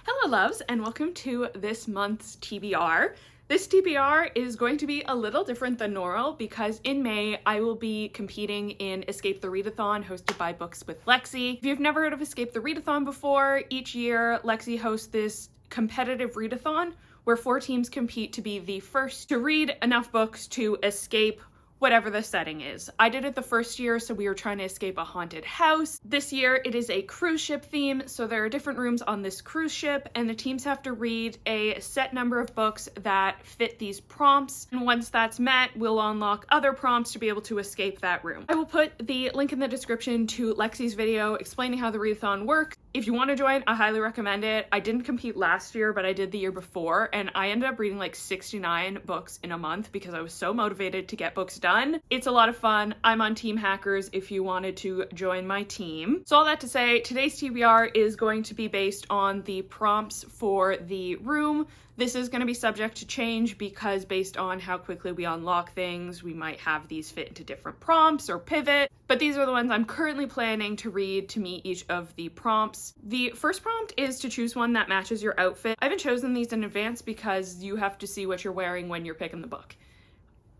Hello loves, and welcome to this month's TBR. This TBR is going to be a little different than normal because in May I will be competing in Escape the Readathon hosted by Books with Lexi. If you've never heard of Escape the Readathon before, each year Lexi hosts this competitive readathon where 4 teams compete to be the first to read enough books to escape whatever the setting is. I did it the first year, so we were trying to escape a haunted house. This year it is a cruise ship theme, so there are different rooms on this cruise ship, and the teams have to read a set number of books that fit these prompts, and once that's met, we'll unlock other prompts to be able to escape that room. I will put the link in the description to Lexi's video explaining how the readathon works. If you want to join, I highly recommend it. I didn't compete last year, but I did the year before, and I ended up reading like 69 books in a month because I was so motivated to get books done. It's a lot of fun. I'm on Team Hackers if you wanted to join my team. So all that to say, today's TBR is going to be based on the prompts for the room. This is going to be subject to change because based on how quickly we unlock things, we might have these fit into different prompts or pivot. But these are the ones I'm currently planning to read to meet each of the prompts. The first prompt is to choose one that matches your outfit. I haven't chosen these in advance because you have to see what you're wearing when you're picking the book.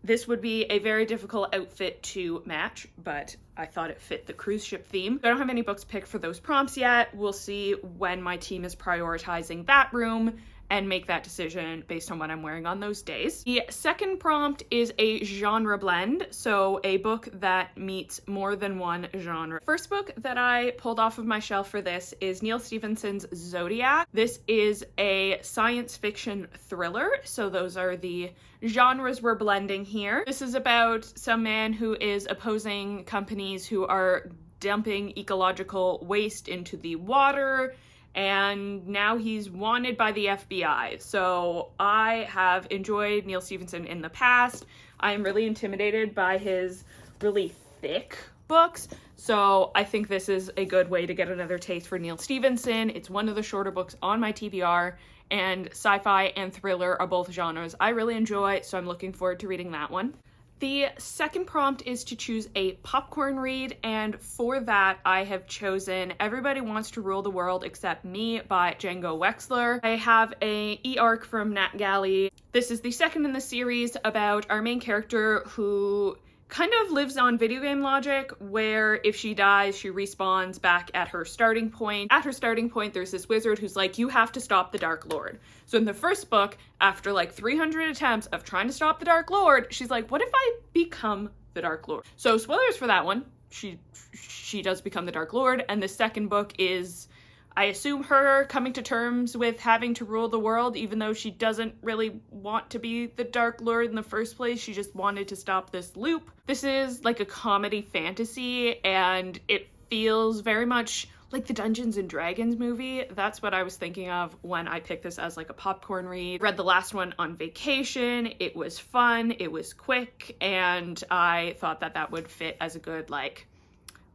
This would be a very difficult outfit to match, but I thought it fit the cruise ship theme. I don't have any books picked for those prompts yet. We'll see when my team is prioritizing that room and make that decision based on what I'm wearing on those days. The second prompt is a genre blend, so a book that meets more than one genre. First book that I pulled off of my shelf for this is Neil Stephenson's Zodiac. This is a science fiction thriller, so those are the genres we're blending here. This is about some man who is opposing companies who are dumping ecological waste into the water, and now he's wanted by the FBI. So I have enjoyed Neil Stephenson in the past. I'm really intimidated by his really thick books, so I think this is a good way to get another taste for Neil Stephenson. It's one of the shorter books on my TBR, and sci-fi and thriller are both genres I really enjoy, so I'm looking forward to reading that one. The second prompt is to choose a popcorn read, and for that I have chosen Everybody Wants to Rule the World Except Me by Django Wexler. I have a e-arc from Nat Galley. This is the second in the series about our main character who kind of lives on video game logic, where if she dies, she respawns back at her starting point. At her starting point, there's this wizard who's like, you have to stop the Dark Lord. So in the first book, after like 300 attempts of trying to stop the Dark Lord, she's like, what if I become the Dark Lord? So spoilers for that one. She does become the Dark Lord, and the second book is, I assume, her coming to terms with having to rule the world, even though she doesn't really want to be the Dark Lord in the first place. She just wanted to stop this loop. This is like a comedy fantasy, and it feels very much like the Dungeons and Dragons movie. That's what I was thinking of when I picked this as like a popcorn read. Read the last one on vacation. It was fun, it was quick, and I thought that that would fit as a good like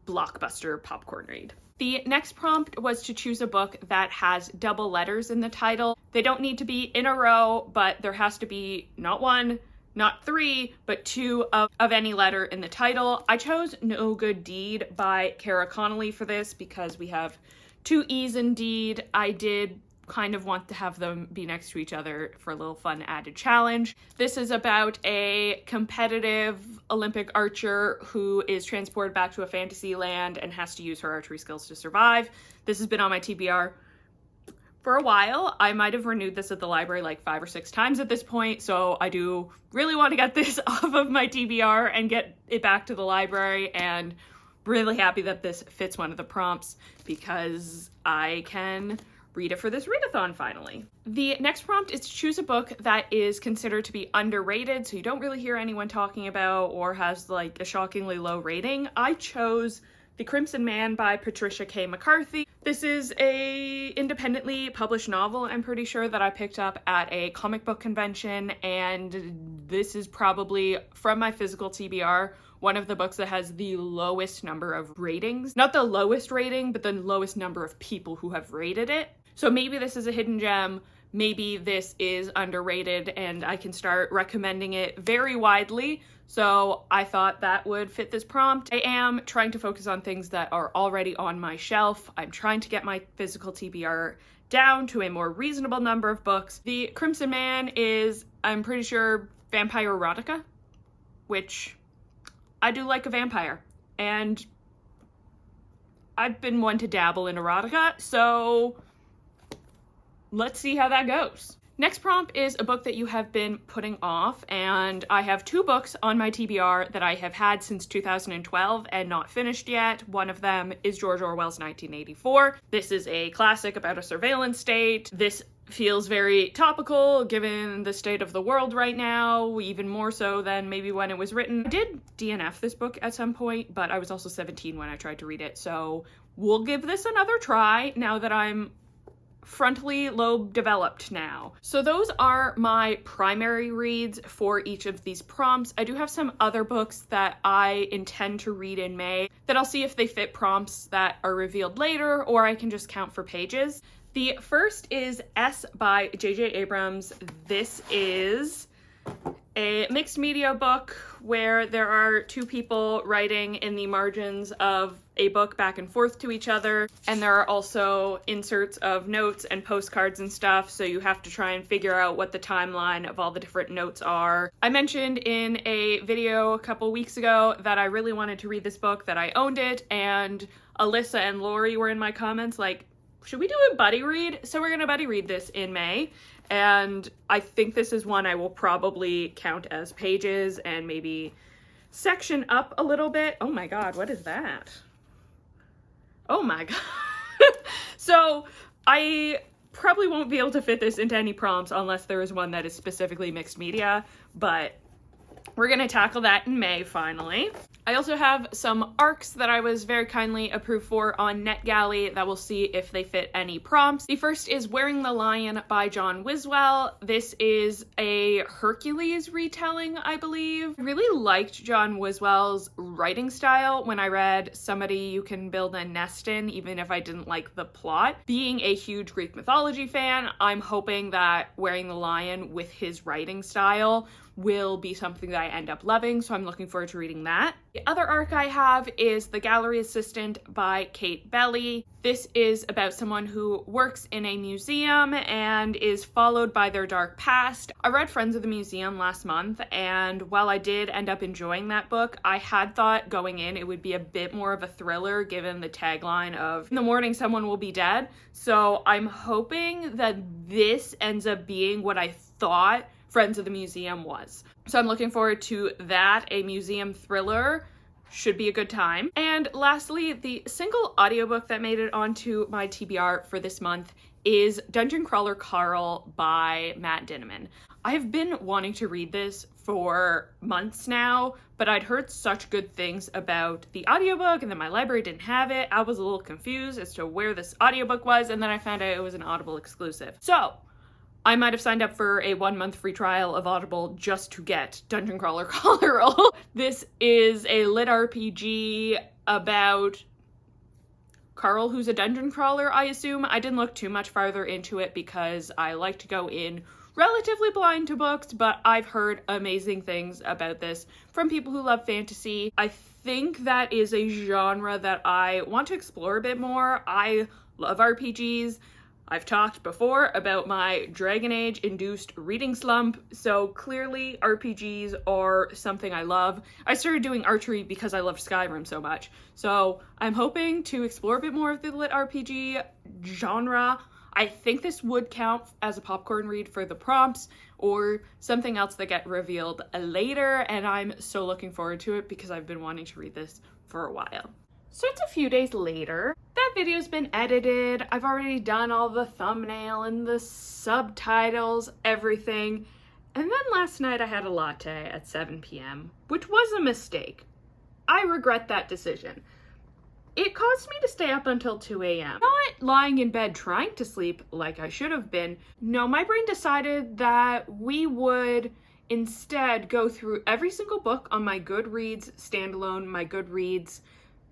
blockbuster popcorn read. The next prompt was to choose a book that has double letters in the title. They don't need to be in a row, but there has to be not one, not 3, but 2 of any letter in the title. I chose No Good Deed by Kara Connolly for this because we have 2 E's in deed. I did kind of want to have them be next to each other for a little fun added challenge. This is about a competitive Olympic archer who is transported back to a fantasy land and has to use her archery skills to survive. This has been on my TBR for a while. I might have renewed this at the library like 5 or 6 times at this point, so I do really want to get this off of my TBR and get it back to the library, and really happy that this fits one of the prompts because I can read it for this readathon finally. The next prompt is to choose a book that is considered to be underrated, so you don't really hear anyone talking about or has like a shockingly low rating. I chose The Crimson Man by Patricia K. McCarthy. This is a independently published novel, I'm pretty sure, that I picked up at a comic book convention, and this is probably, from my physical TBR, one of the books that has the lowest number of ratings. Not the lowest rating, but the lowest number of people who have rated it. So maybe this is a hidden gem, maybe this is underrated, and I can start recommending it very widely So I thought that would fit this prompt. I am trying to focus on things that are already on my shelf. I'm trying to get my physical TBR down to a more reasonable number of books. The Crimson Man is, I'm pretty sure, vampire erotica, which I do like a vampire. And I've been one to dabble in erotica, so let's see how that goes. Next prompt is a book that you have been putting off, and I have 2 books on my TBR that I have had since 2012 and not finished yet. One of them is George Orwell's 1984. This is a classic about a surveillance state. This feels very topical given the state of the world right now, even more so than maybe when it was written. I did DNF this book at some point, but I was also 17 when I tried to read it, so we'll give this another try now that I'm frontally lobe developed now. So those are my primary reads for each of these prompts. I do have some other books that I intend to read in May that I'll see if they fit prompts that are revealed later, or I can just count for pages. The first is S by J.J. Abrams. This is a mixed media book where there are 2 people writing in the margins of a book back and forth to each other, and there are also inserts of notes and postcards and stuff, so you have to try and figure out what the timeline of all the different notes are. I mentioned in a video a couple weeks ago that I really wanted to read this book, that I owned it, and Alyssa and Lori were in my comments like, should we do a buddy read? So we're gonna buddy read this in May. And I think this is one I will probably count as pages and maybe section up a little bit. Oh my god, what is that? Oh my god. So I probably won't be able to fit this into any prompts unless there is one that is specifically mixed media, but we're gonna tackle that in May finally. I also have some arcs that I was very kindly approved for on NetGalley that we'll see if they fit any prompts. The first is Wearing the Lion by John Wiswell. This is a Hercules retelling, I believe. I really liked John Wiswell's writing style when I read Somebody You Can Build a Nest In, even if I didn't like the plot. Being a huge Greek mythology fan, I'm hoping that Wearing the Lion with his writing style will be something that I end up loving, so I'm looking forward to reading that. The other arc I have is The Gallery Assistant by Kate Belly. This is about someone who works in a museum and is followed by their dark past. I read Friends of the Museum last month, and while I did end up enjoying that book, I had thought going in it would be a bit more of a thriller given the tagline of "In the morning someone will be dead." So I'm hoping that this ends up being what I thought Friends of the Museum was. So I'm looking forward to that. A museum thriller should be a good time. And lastly, the single audiobook that made it onto my TBR for this month is Dungeon Crawler Carl by Matt Dinneman. I've been wanting to read this for months now, but I'd heard such good things about the audiobook and then my library didn't have it. I was a little confused as to where this audiobook was, and then I found out it was an Audible exclusive. So I might have signed up for a 1-month free trial of Audible just to get Dungeon Crawler Carl. This is a lit RPG about Carl, who's a dungeon crawler, I assume. I didn't look too much farther into it because I like to go in relatively blind to books, but I've heard amazing things about this from people who love fantasy. I think that is a genre that I want to explore a bit more. I love RPGs. I've talked before about my Dragon Age induced reading slump, so clearly RPGs are something I love. I started doing archery because I loved Skyrim so much, so I'm hoping to explore a bit more of the lit RPG genre. I think this would count as a popcorn read for the prompts or something else that get revealed later, and I'm so looking forward to it because I've been wanting to read this for a while. So it's a few days later. That video's been edited. I've already done all the thumbnail and the subtitles, everything. And then last night I had a latte at 7 p.m., which was a mistake. I regret that decision. It caused me to stay up until 2 a.m. Not lying in bed trying to sleep like I should have been. No, my brain decided that we would instead go through every single book on my Goodreads standalone, my Goodreads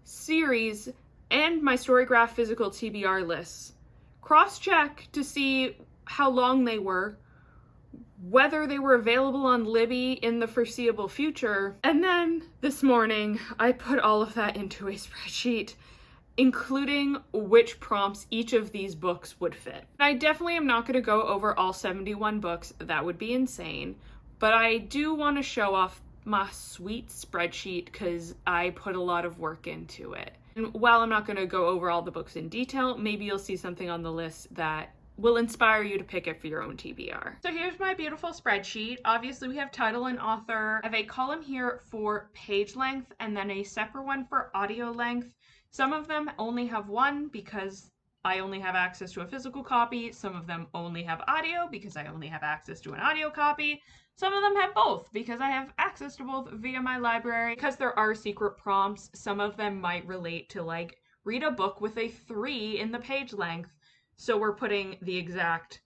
series, and my Storygraph physical TBR lists. Cross-check to see how long they were, whether they were available on Libby in the foreseeable future. And then this morning, I put all of that into a spreadsheet, including which prompts each of these books would fit. I definitely am not going to go over all 71 books, that would be insane, but I do want to show off my sweet spreadsheet because I put a lot of work into it. And while I'm not going to go over all the books in detail, maybe you'll see something on the list that will inspire you to pick it for your own TBR. So here's my beautiful spreadsheet. Obviously we have title and author. I have a column here for page length and then a separate one for audio length. Some of them only have one because I only have access to a physical copy. Some of them only have audio because I only have access to an audio copy. Some of them have both because I have access to both via my library. Because there are secret prompts, some of them might relate to like read a book with a 3 in the page length. So we're putting the exact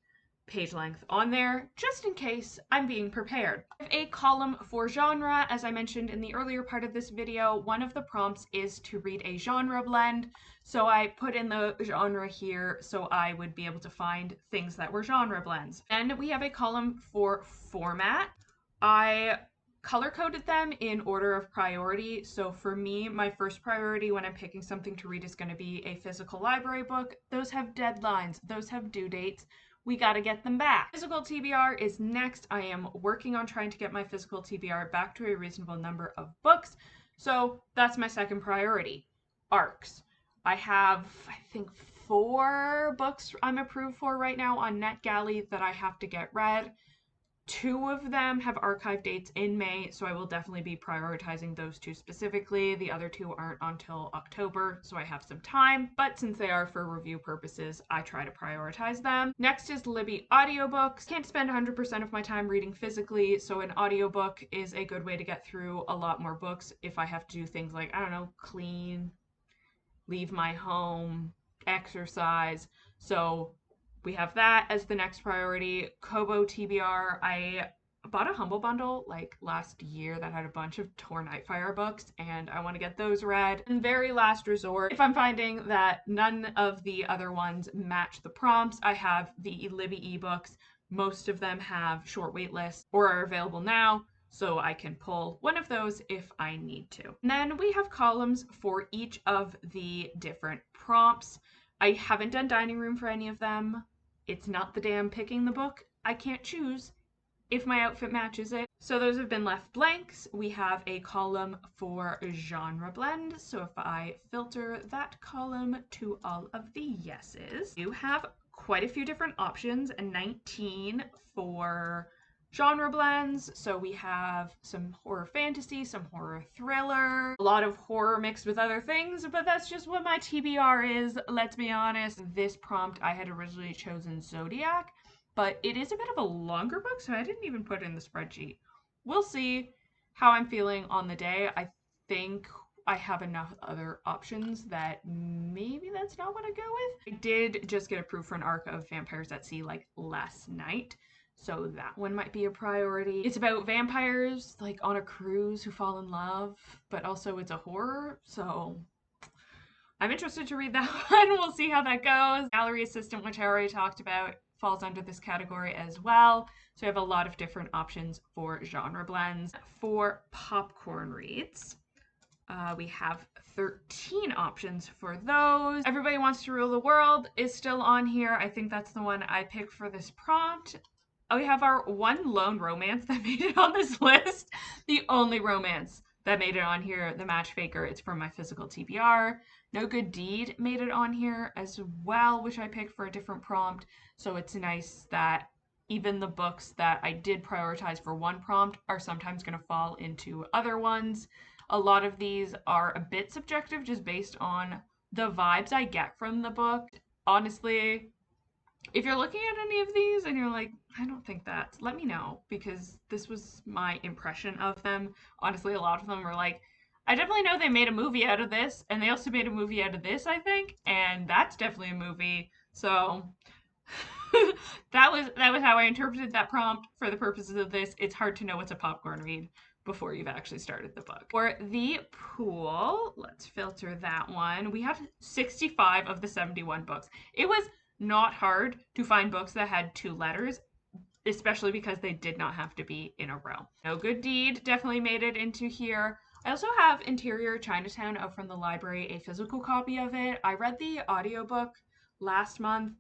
page length on there just in case I'm being prepared. I have a column for genre. As I mentioned in the earlier part of this video, one of the prompts is to read a genre blend. So I put in the genre here so I would be able to find things that were genre blends. And we have a column for format. I color-coded them in order of priority. So for me, my first priority when I'm picking something to read is going to be a physical library book. Those have deadlines. Those have due dates. We got to get them back. Physical TBR is next. I am working on trying to get my physical TBR back to a reasonable number of books. So that's my second priority. Arcs. I have, I think, 4 books I'm approved for right now on NetGalley that I have to get read. 2 of them have archive dates in May, so I will definitely be prioritizing those 2 specifically. The other 2 aren't until October, so I have some time, but since they are for review purposes, I try to prioritize them. Next is Libby audiobooks. Can't spend 100% of my time reading physically, so an audiobook is a good way to get through a lot more books if I have to do things like, I don't know, clean, leave my home, exercise. So we have that as the next priority. Kobo TBR. I bought a Humble Bundle like last year that had a bunch of Tor Nightfire books and I want to get those read. And very last resort, if I'm finding that none of the other ones match the prompts, I have the Libby ebooks. Most of them have short wait lists or are available now, so I can pull one of those if I need to. And then we have columns for each of the different prompts. I haven't done dining room for any of them. It's not the damn picking the book. I can't choose if my outfit matches it. So those have been left blanks. We have a column for genre blend. So if I filter that column to all of the yeses, you have quite a few different options, and 19 for genre blends. So we have some horror fantasy, some horror thriller, a lot of horror mixed with other things, but that's just what my TBR is, let's be honest. This prompt I had originally chosen Zodiac, but it is a bit of a longer book, so I didn't even put it in the spreadsheet. We'll see how I'm feeling on the day. I think I have enough other options that maybe that's not what I go with. I did just get approved for an arc of Vampires at Sea like last night, so that one might be a priority. It's about vampires like on a cruise who fall in love, but also it's a horror, so I'm interested to read that one. We'll see how that goes. Gallery Assistant, which I already talked about, falls under this category as well. So we have a lot of different options for genre blends. For popcorn reads, we have 13 options for those. Everybody Wants to Rule the World is still on here. I think that's the one I picked for this prompt. We have our one lone romance that made it on this list. The only romance that made it on here, The Match Faker. It's from my physical TBR. No Good Deed made it on here as well, which I picked for a different prompt. So it's nice that even the books that I did prioritize for one prompt are sometimes going to fall into other ones. A lot of these are a bit subjective just based on the vibes I get from the book. Honestly, if you're looking at any of these and you're like, I don't think that, let me know, because this was my impression of them. Honestly, a lot of them were like, I definitely know they made a movie out of this, and they also made a movie out of this, I think, and that's definitely a movie. So that was how I interpreted that prompt for the purposes of this. It's hard to know what's a popcorn read before you've actually started the book. For the pool, let's filter that one. We have 65 of the 71 books. It was not hard to find books that had 2 letters. especially because they did not have to be in a row. No Good Deed definitely made it into here. I also have Interior Chinatown out from the library, a physical copy of it. I read the audiobook last month.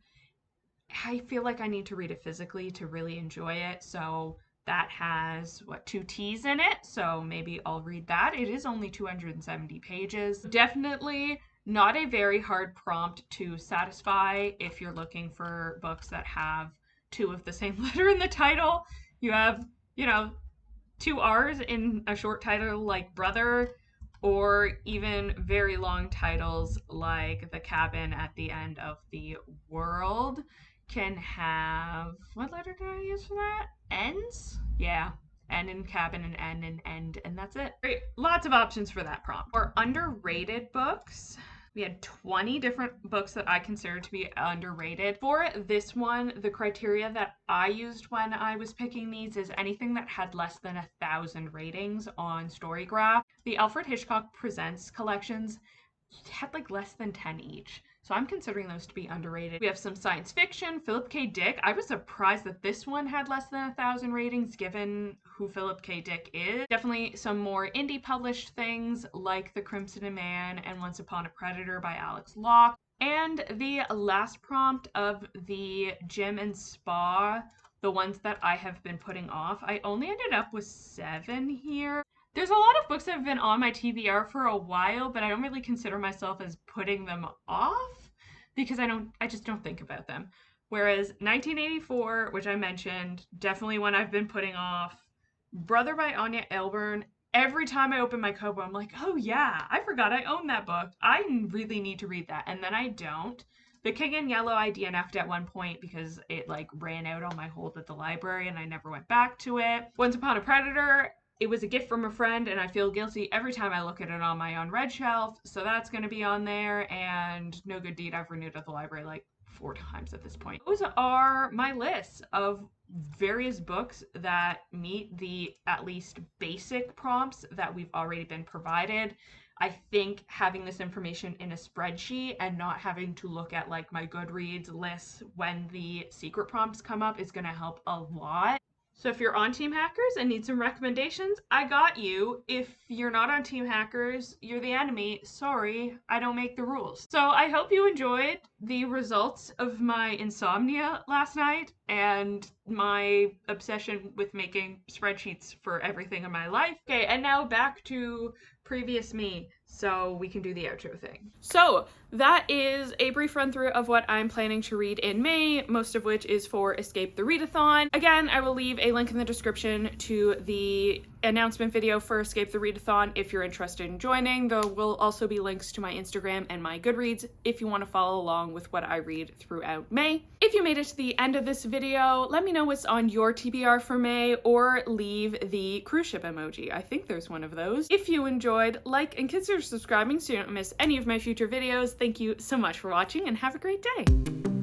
I feel like I need to read it physically to really enjoy it. So that has, what, 2 T's in it? So maybe I'll read that. It is only 270 pages. Definitely not a very hard prompt to satisfy if you're looking for books that have 2 of the same letter in the title. You have, 2 R's in a short title like Brother, or even very long titles like The Cabin at the End of the World can have, what letter did I use for that? N's? Yeah. N in cabin and N in end, and that's it. Great. Lots of options for that prompt. For underrated books, we had 20 different books that I consider to be underrated. For this one, the criteria that I used when I was picking these is anything that had less than 1,000 ratings on Storygraph. The Alfred Hitchcock Presents collections had like less than 10 each. So I'm considering those to be underrated. We have some science fiction. Philip K. Dick. I was surprised that this one had less than 1,000 ratings given who Philip K. Dick is. Definitely some more indie published things like The Crimson Man and Once Upon a Predator by Alex Locke. And the last prompt of the gym and spa, the ones that I have been putting off, I only ended up with 7 here. There's a lot of books that have been on my TBR for a while, but I don't really consider myself as putting them off because I just don't think about them. Whereas 1984, which I mentioned, definitely one I've been putting off. Brother by Anya Aylburn. Every time I open my Kobo, I'm like, oh yeah, I forgot I own that book. I really need to read that. And then I don't. The King in Yellow I DNF'd at one point because it like ran out on my hold at the library and I never went back to it. Once Upon a Predator, it was a gift from a friend and I feel guilty every time I look at it on my unread shelf. So that's going to be on there. And No Good Deed I've renewed at the library like 4 times at this point. Those are my lists of various books that meet the at least basic prompts that we've already been provided. I think having this information in a spreadsheet and not having to look at like my Goodreads lists when the secret prompts come up is going to help a lot. So if you're on Team Hackers and need some recommendations, I got you. If you're not on Team Hackers, you're the enemy. Sorry, I don't make the rules. So I hope you enjoyed the results of my insomnia last night and my obsession with making spreadsheets for everything in my life. Okay, and now back to previous me so we can do the outro thing. So that is a brief run through of what I'm planning to read in May, most of which is for Escape the Readathon. Again, I will leave a link in the description to the announcement video for Escape the Readathon if you're interested in joining. There will also be links to my Instagram and my Goodreads if you want to follow along with what I read throughout May. If you made it to the end of this video, let me know what's on your TBR for May or leave the cruise ship emoji. I think there's one of those. If you enjoyed, like and consider subscribing so you don't miss any of my future videos. Thank you so much for watching and have a great day.